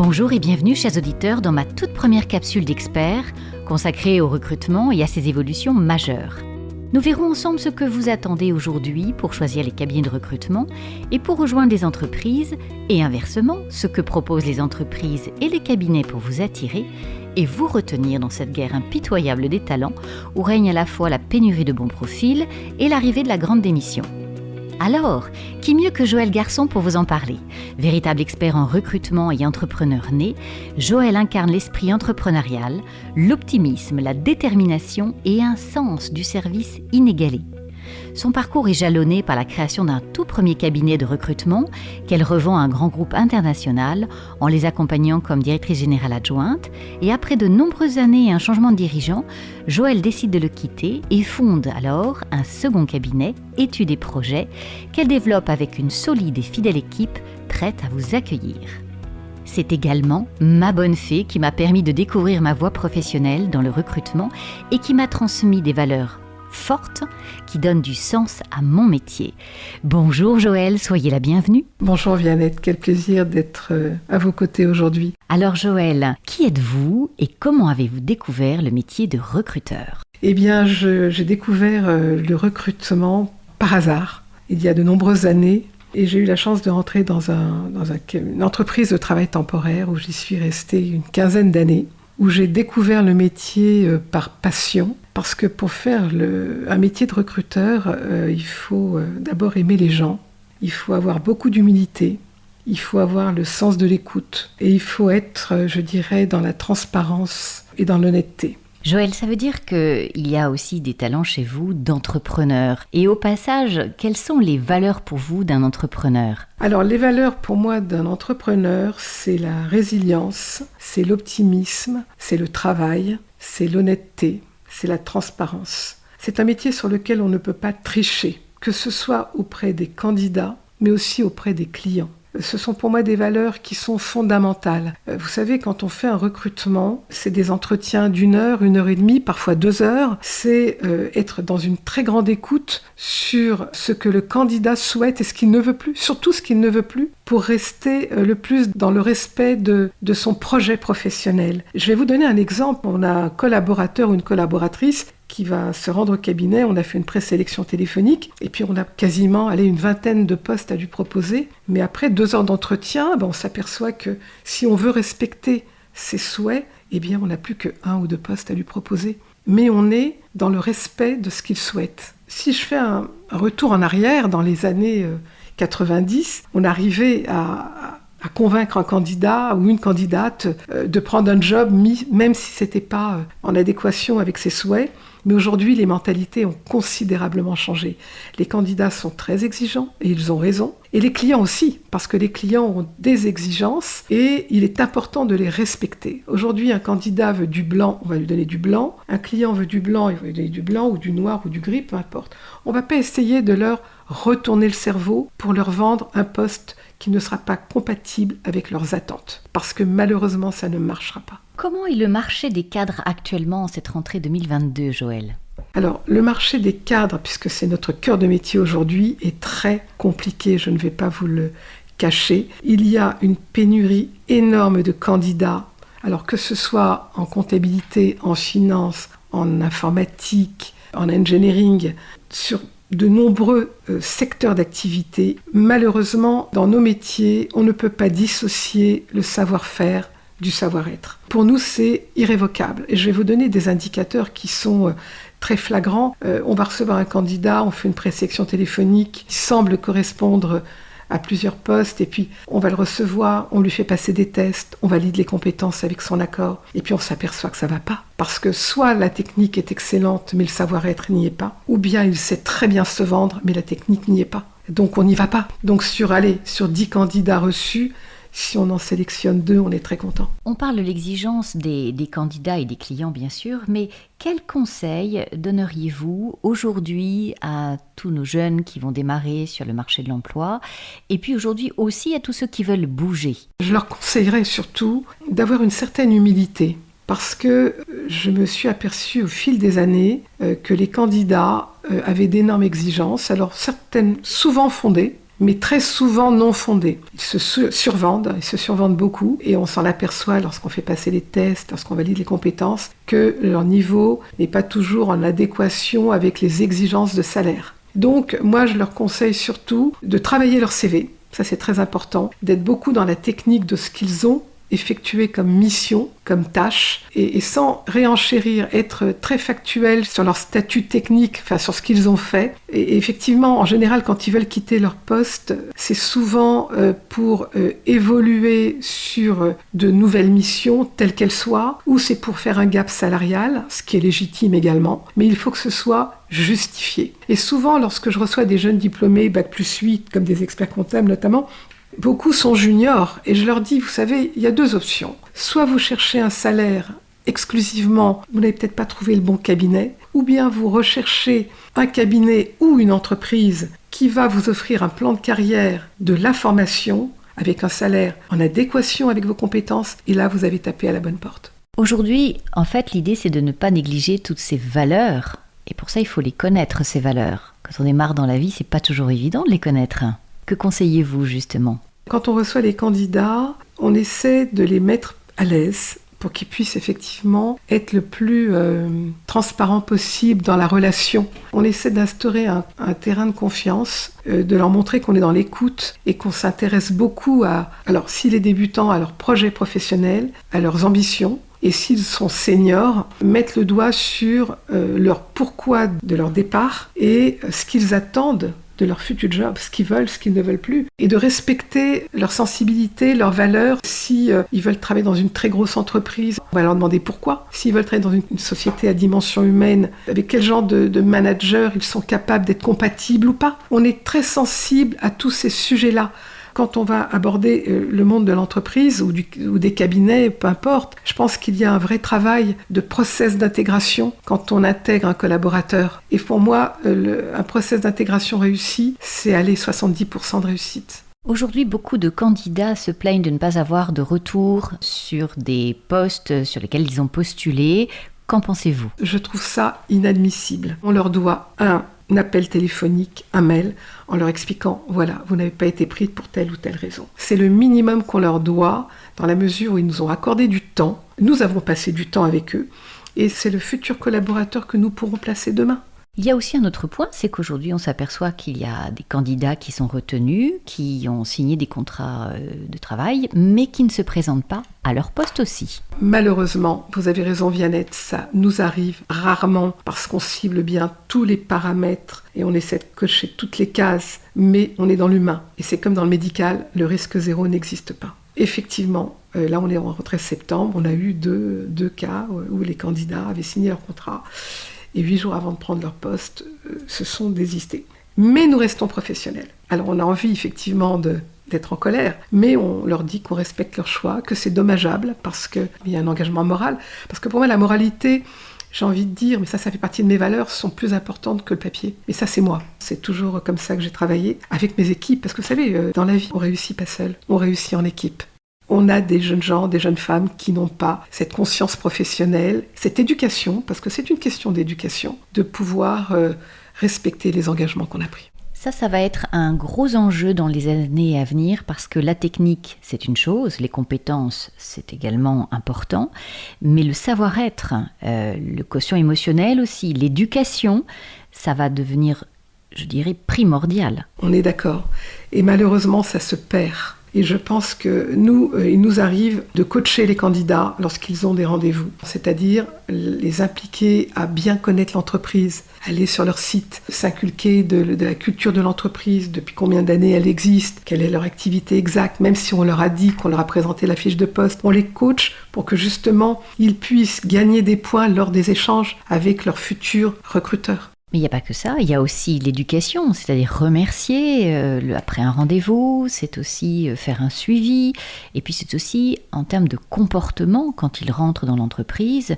Bonjour et bienvenue, chers auditeurs, dans ma toute première capsule d'experts consacrée au recrutement et à ses évolutions majeures. Nous verrons ensemble ce que vous attendez aujourd'hui pour choisir les cabinets de recrutement et pour rejoindre les entreprises, et inversement, ce que proposent les entreprises et les cabinets pour vous attirer et vous retenir dans cette guerre impitoyable des talents où règne à la fois la pénurie de bons profils et l'arrivée de la grande démission. Alors, qui mieux que Joël Garçon pour vous en parler ? Véritable expert en recrutement et entrepreneur né, Joël incarne l'esprit entrepreneurial, l'optimisme, la détermination et un sens du service inégalé. Son parcours est jalonné par la création d'un tout premier cabinet de recrutement qu'elle revend à un grand groupe international en les accompagnant comme directrice générale adjointe. Et après de nombreuses années et un changement de dirigeant, Joël décide de le quitter et fonde alors un second cabinet, Études et Projets, qu'elle développe avec une solide et fidèle équipe prête à vous accueillir. C'est également ma bonne fée qui m'a permis de découvrir ma voie professionnelle dans le recrutement et qui m'a transmis des valeurs forte qui donne du sens à mon métier. Bonjour Joël, soyez la bienvenue. Bonjour Vianette, quel plaisir d'être à vos côtés aujourd'hui. Alors Joël, qui êtes-vous et comment avez-vous découvert le métier de recruteur ? Eh bien, j'ai découvert le recrutement par hasard, il y a de nombreuses années, et j'ai eu la chance de rentrer dans une entreprise de travail temporaire où j'y suis restée une quinzaine d'années, où j'ai découvert le métier par passion. Parce que pour faire un métier de recruteur, il faut d'abord aimer les gens, il faut avoir beaucoup d'humilité, il faut avoir le sens de l'écoute et il faut être, je dirais, dans la transparence et dans l'honnêteté. Joël, ça veut dire qu'il y a aussi des talents chez vous d'entrepreneur. Et au passage, quelles sont les valeurs pour vous d'un entrepreneur ? Alors, les valeurs pour moi d'un entrepreneur, c'est la résilience, c'est l'optimisme, c'est le travail, c'est l'honnêteté. C'est la transparence. C'est un métier sur lequel on ne peut pas tricher, que ce soit auprès des candidats, mais aussi auprès des clients. Ce sont pour moi des valeurs qui sont fondamentales. Vous savez, quand on fait un recrutement, c'est des entretiens d'1 heure, 1 heure et demie, parfois 2 heures. C'est être dans une très grande écoute sur ce que le candidat souhaite et ce qu'il ne veut plus, surtout ce qu'il ne veut plus, pour rester le plus dans le respect de son projet professionnel. Je vais vous donner un exemple. On a un collaborateur ou une collaboratrice qui va se rendre au cabinet. On a fait une présélection téléphonique et puis on a quasiment une vingtaine de postes à lui proposer. Mais après 2 heures d'entretien, on s'aperçoit que si on veut respecter ses souhaits, eh bien on n'a plus que 1 ou 2 postes à lui proposer. Mais on est dans le respect de ce qu'il souhaite. Si je fais un retour en arrière dans les années 90, on arrivait à convaincre un candidat ou une candidate de prendre un job, même si ce n'était pas en adéquation avec ses souhaits. Mais aujourd'hui, les mentalités ont considérablement changé. Les candidats sont très exigeants, et ils ont raison. Et les clients aussi, parce que les clients ont des exigences, et il est important de les respecter. Aujourd'hui, un candidat veut du blanc, on va lui donner du blanc. Un client veut du blanc, il va lui donner du blanc, ou du noir, ou du gris, peu importe. On ne va pas essayer de leur retourner le cerveau pour leur vendre un poste qui ne sera pas compatible avec leurs attentes. Parce que malheureusement, ça ne marchera pas. Comment est le marché des cadres actuellement en cette rentrée 2022, Joël ? Alors, le marché des cadres, puisque c'est notre cœur de métier aujourd'hui, est très compliqué, je ne vais pas vous le cacher. Il y a une pénurie énorme de candidats, alors que ce soit en comptabilité, en finance, en informatique, en engineering, sur de nombreux secteurs d'activité. Malheureusement, dans nos métiers, on ne peut pas dissocier le savoir-faire du savoir-être. Pour nous, c'est irrévocable. Et je vais vous donner des indicateurs qui sont très flagrants. On va recevoir un candidat, on fait une présélection téléphonique qui semble correspondre à plusieurs postes, et puis on va le recevoir, on lui fait passer des tests, on valide les compétences avec son accord, et puis on s'aperçoit que ça va pas. Parce que soit la technique est excellente, mais le savoir-être n'y est pas, ou bien il sait très bien se vendre, mais la technique n'y est pas. Donc on n'y va pas. Donc sur 10 candidats reçus, si on en sélectionne 2, on est très content. On parle de l'exigence des candidats et des clients, bien sûr, mais quels conseils donneriez-vous aujourd'hui à tous nos jeunes qui vont démarrer sur le marché de l'emploi et puis aujourd'hui aussi à tous ceux qui veulent bouger ? Je leur conseillerais surtout d'avoir une certaine humilité parce que je me suis aperçue au fil des années que les candidats avaient d'énormes exigences, alors certaines souvent fondées, mais très souvent non fondés. Ils se survendent beaucoup, et on s'en aperçoit lorsqu'on fait passer les tests, lorsqu'on valide les compétences, que leur niveau n'est pas toujours en adéquation avec les exigences de salaire. Donc, moi, je leur conseille surtout de travailler leur CV, ça c'est très important, d'être beaucoup dans la technique de ce qu'ils ont effectué comme mission, comme tâche, et sans réenchérir, être très factuel sur leur statut technique, enfin sur ce qu'ils ont fait. Et effectivement, en général, quand ils veulent quitter leur poste, c'est souvent pour évoluer sur de nouvelles missions, telles qu'elles soient, ou c'est pour faire un gap salarial, ce qui est légitime également, mais il faut que ce soit justifié. Et souvent, lorsque je reçois des jeunes diplômés, Bac+8, comme des experts comptables notamment, beaucoup sont juniors, et je leur dis, vous savez, il y a 2 options. Soit vous cherchez un salaire exclusivement, vous n'avez peut-être pas trouvé le bon cabinet, ou bien vous recherchez un cabinet ou une entreprise qui va vous offrir un plan de carrière, de la formation, avec un salaire en adéquation avec vos compétences, et là, vous avez tapé à la bonne porte. Aujourd'hui, en fait, l'idée, c'est de ne pas négliger toutes ces valeurs, et pour ça, il faut les connaître, ces valeurs. Quand on démarre dans la vie, c'est pas toujours évident de les connaître. Que conseillez-vous, justement ? Quand on reçoit les candidats, on essaie de les mettre à l'aise pour qu'ils puissent effectivement être le plus transparent possible dans la relation. On essaie d'instaurer un terrain de confiance, de leur montrer qu'on est dans l'écoute et qu'on s'intéresse beaucoup alors s'il est débutant, à leurs projets professionnels, à leurs ambitions. Et s'ils sont seniors, mettre le doigt sur leur pourquoi de leur départ et ce qu'ils attendent de leur futur job, ce qu'ils veulent, ce qu'ils ne veulent plus, et de respecter leur sensibilité, leurs valeurs. Si ils veulent travailler dans une très grosse entreprise, on va leur demander pourquoi. S'ils veulent travailler dans une société à dimension humaine, avec quel genre de manager ils sont capables d'être compatibles ou pas. On est très sensible à tous ces sujets-là. Quand on va aborder le monde de l'entreprise ou des cabinets, peu importe, je pense qu'il y a un vrai travail de process d'intégration quand on intègre un collaborateur. Et pour moi, un process d'intégration réussi, c'est aller 70% de réussite. Aujourd'hui, beaucoup de candidats se plaignent de ne pas avoir de retour sur des postes sur lesquels ils ont postulé. Qu'en pensez-vous ? Je trouve ça inadmissible. On leur doit un appel téléphonique, un mail, en leur expliquant, voilà, vous n'avez pas été pris pour telle ou telle raison. C'est le minimum qu'on leur doit, dans la mesure où ils nous ont accordé du temps. Nous avons passé du temps avec eux, et c'est le futur collaborateur que nous pourrons placer demain. Il y a aussi un autre point, c'est qu'aujourd'hui on s'aperçoit qu'il y a des candidats qui sont retenus, qui ont signé des contrats de travail, mais qui ne se présentent pas à leur poste aussi. Malheureusement, vous avez raison Vianette, ça nous arrive rarement parce qu'on cible bien tous les paramètres et on essaie de cocher toutes les cases, mais on est dans l'humain. Et c'est comme dans le médical, le risque zéro n'existe pas. Effectivement, là on est en rentrée septembre, on a eu deux cas où les candidats avaient signé leur contrat. Et 8 jours avant de prendre leur poste, se sont désistés. Mais nous restons professionnels. Alors on a envie effectivement d'être en colère, mais on leur dit qu'on respecte leur choix, que c'est dommageable parce qu'il y a un engagement moral. Parce que pour moi, la moralité, j'ai envie de dire, mais ça fait partie de mes valeurs, sont plus importantes que le papier. Et ça, c'est moi. C'est toujours comme ça que j'ai travaillé avec mes équipes. Parce que vous savez, dans la vie, on réussit pas seul, on réussit en équipe. On a des jeunes gens, des jeunes femmes qui n'ont pas cette conscience professionnelle, cette éducation, parce que c'est une question d'éducation, de pouvoir respecter les engagements qu'on a pris. Ça va être un gros enjeu dans les années à venir parce que la technique, c'est une chose, les compétences, c'est également important, mais le savoir-être, le quotient émotionnel aussi, l'éducation, ça va devenir, je dirais, primordial. On est d'accord. Et malheureusement, ça se perd. Et je pense que il nous arrive de coacher les candidats lorsqu'ils ont des rendez-vous, c'est-à-dire les impliquer à bien connaître l'entreprise, aller sur leur site, s'inculquer de la culture de l'entreprise, depuis combien d'années elle existe, quelle est leur activité exacte, même si on leur a dit, qu'on leur a présenté la fiche de poste, on les coach pour que justement ils puissent gagner des points lors des échanges avec leurs futurs recruteurs. Mais il n'y a pas que ça, il y a aussi l'éducation, c'est-à-dire remercier après un rendez-vous, c'est aussi faire un suivi, et puis c'est aussi en termes de comportement, quand ils rentrent dans l'entreprise,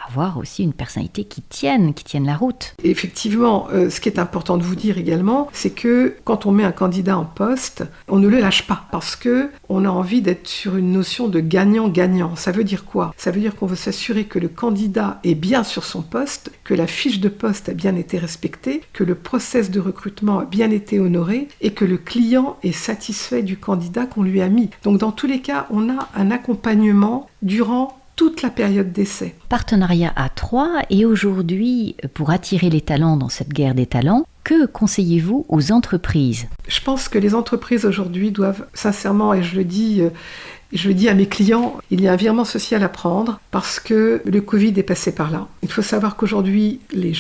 avoir aussi une personnalité qui tienne la route. Effectivement, ce qui est important de vous dire également, c'est que quand on met un candidat en poste, on ne le lâche pas parce que on a envie d'être sur une notion de gagnant-gagnant. Ça veut dire quoi ? Ça veut dire qu'on veut s'assurer que le candidat est bien sur son poste, que la fiche de poste a bien été respectée, que le process de recrutement a bien été honoré et que le client est satisfait du candidat qu'on lui a mis. Donc dans tous les cas, on a un accompagnement durant toute la période d'essai. Partenariat à 3 et aujourd'hui, pour attirer les talents dans cette guerre des talents, que conseillez-vous aux entreprises ? Je pense que les entreprises aujourd'hui doivent sincèrement, et je le dis à mes clients, il y a un virement social à prendre parce que le Covid est passé par là. Il faut savoir qu'aujourd'hui, les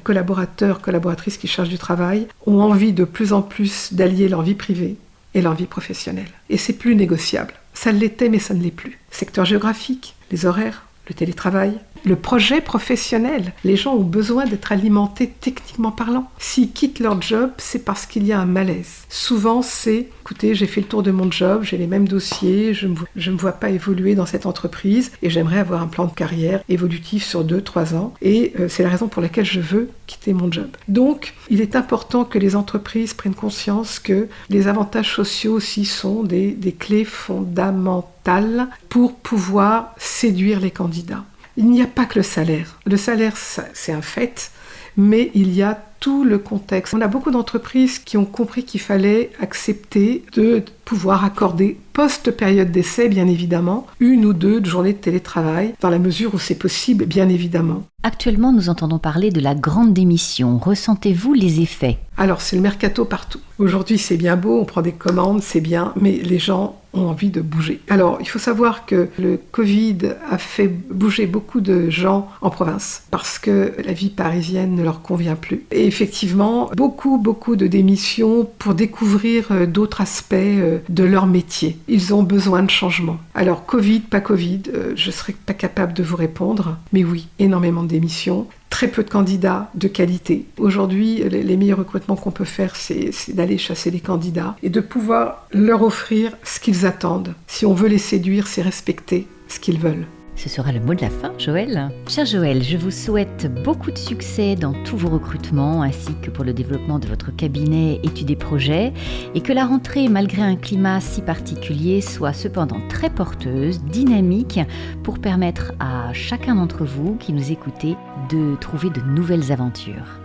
collaborateurs, collaboratrices qui cherchent du travail ont envie de plus en plus d'allier leur vie privée et leur vie professionnelle. Et c'est plus négociable. Ça l'était, mais ça ne l'est plus. Secteur géographique, les horaires, le télétravail, le projet professionnel. Les gens ont besoin d'être alimentés techniquement parlant. S'ils quittent leur job, c'est parce qu'il y a un malaise. Souvent, c'est « écoutez, j'ai fait le tour de mon job, j'ai les mêmes dossiers, je ne me vois pas évoluer dans cette entreprise et j'aimerais avoir un plan de carrière évolutif sur 2-3 ans et c'est la raison pour laquelle je veux quitter mon job. » Donc, il est important que les entreprises prennent conscience que les avantages sociaux aussi sont des clés fondamentales pour pouvoir séduire les candidats. Il n'y a pas que le salaire. Le salaire, c'est un fait, mais il y a tout le contexte. On a beaucoup d'entreprises qui ont compris qu'il fallait accepter de pouvoir accorder, post-période d'essai, bien évidemment, 1 ou 2 journées de télétravail, dans la mesure où c'est possible, bien évidemment. Actuellement, nous entendons parler de la grande démission. Ressentez-vous les effets ? Alors, c'est le mercato partout. Aujourd'hui, c'est bien beau, on prend des commandes, c'est bien, mais les gens ont envie de bouger. Alors, il faut savoir que le Covid a fait bouger beaucoup de gens en province parce que la vie parisienne ne leur convient plus. Et effectivement, beaucoup de démissions pour découvrir d'autres aspects de leur métier. Ils ont besoin de changement. Alors, Covid, pas Covid, je ne serais pas capable de vous répondre, mais oui, énormément de démissions. Très peu de candidats de qualité. Aujourd'hui, les meilleurs recrutements qu'on peut faire, c'est d'aller chasser les candidats et de pouvoir leur offrir ce qu'ils attendent. Si on veut les séduire, c'est respecter ce qu'ils veulent. Ce sera le mot de la fin, Joël. Cher Joël, je vous souhaite beaucoup de succès dans tous vos recrutements ainsi que pour le développement de votre cabinet Études et Projets et que la rentrée, malgré un climat si particulier, soit cependant très porteuse, dynamique pour permettre à chacun d'entre vous qui nous écoutez de trouver de nouvelles aventures.